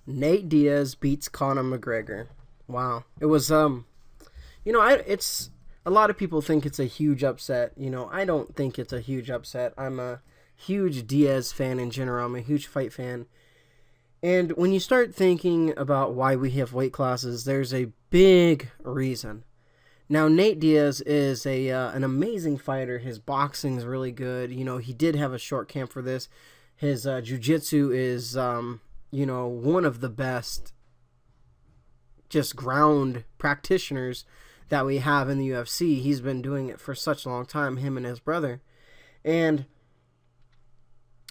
Nate Diaz beats Conor McGregor. Wow. It was it's a lot of people think it's a huge upset. I don't think it's a huge upset. I'm a huge Diaz fan in general. I'm a huge fight fan. And when you start thinking about why we have weight classes, there's a big reason. Now, Nate Diaz is an amazing fighter. His boxing is really good. He did have a short camp for this. His jiu-jitsu is, one of the best just ground practitioners that we have in the UFC. He's been doing it for such a long time, him and his brother. And,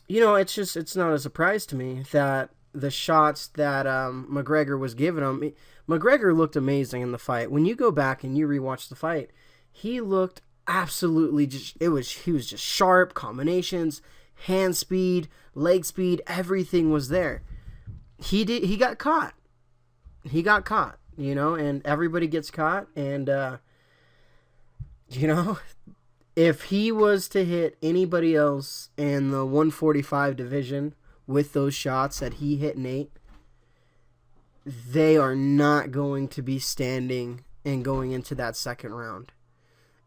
it's not a surprise to me that the shots that McGregor was giving him, McGregor looked amazing in the fight. When you go back and you rewatch the fight, he looked absolutely he was just sharp, combinations, hand speed, leg speed, everything was there. He got caught. And everybody gets caught. And, if he was to hit anybody else in the 145 division with those shots that he hit Nate, they are not going to be standing and going into that second round.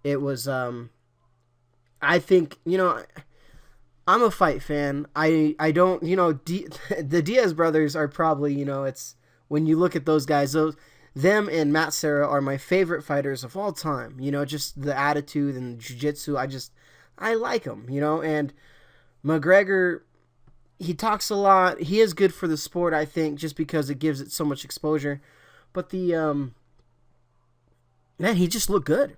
It was, I think, I'm a fight fan. I don't, the Diaz brothers are probably, it's when you look at those guys, them and Matt Serra are my favorite fighters of all time. Just the attitude and jiu-jitsu. I like them, and McGregor, he talks a lot. He is good for the sport, I think, just because it gives it so much exposure. But man, he just looked good.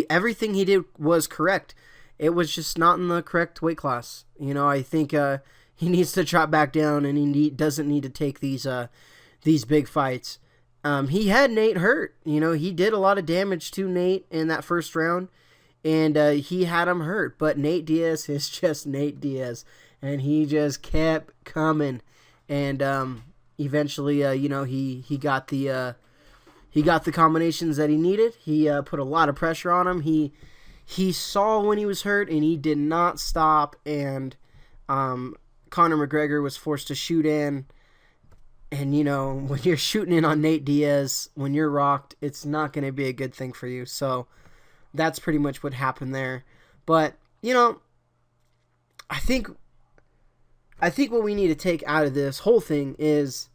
Everything he did was correct. It was just not in the correct weight class. I think he needs to drop back down, and he doesn't need to take these big fights. He had Nate hurt. He did a lot of damage to Nate in that first round, and he had him hurt. But Nate Diaz is just Nate Diaz, and he just kept coming. And eventually, he got the combinations that he needed. He put a lot of pressure on him. He saw when he was hurt, and he did not stop. And Conor McGregor was forced to shoot in. And, when you're shooting in on Nate Diaz, when you're rocked, it's not going to be a good thing for you. So that's pretty much what happened there. But, I think what we need to take out of this whole thing is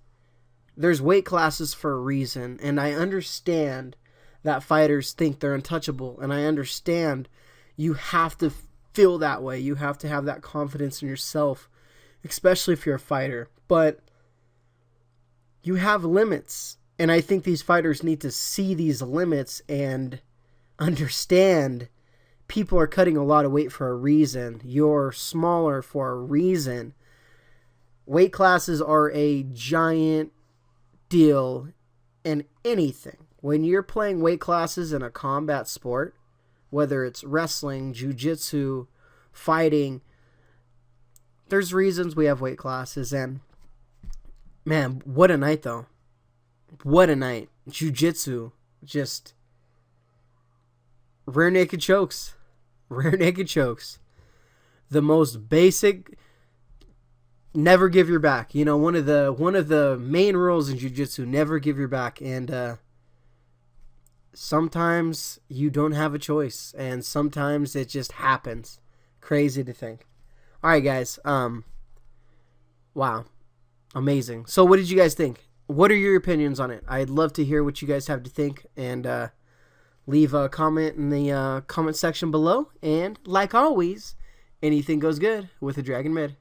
there's weight classes for a reason. And I understand that fighters think they're untouchable. And I understand you have to feel that way. You have to have that confidence in yourself, especially if you're a fighter. But you have limits, and I think these fighters need to see these limits and understand people are cutting a lot of weight for a reason. You're smaller for a reason. Weight classes are a giant deal in anything. When you're playing weight classes in a combat sport, whether it's wrestling, jiu-jitsu, fighting, there's reasons we have weight classes. And man, what a night, though. What a night. Jiu-jitsu, just rear naked chokes. Rear naked chokes. The most basic, never give your back. One of the main rules in jiu-jitsu, never give your back. And sometimes you don't have a choice, and sometimes it just happens. Crazy to think. All right, guys. Wow. Amazing. So what did you guys think? What are your opinions on it? I'd love to hear what you guys have to think, and leave a comment in the comment section below. And like always, anything goes good with a Dragon Mid.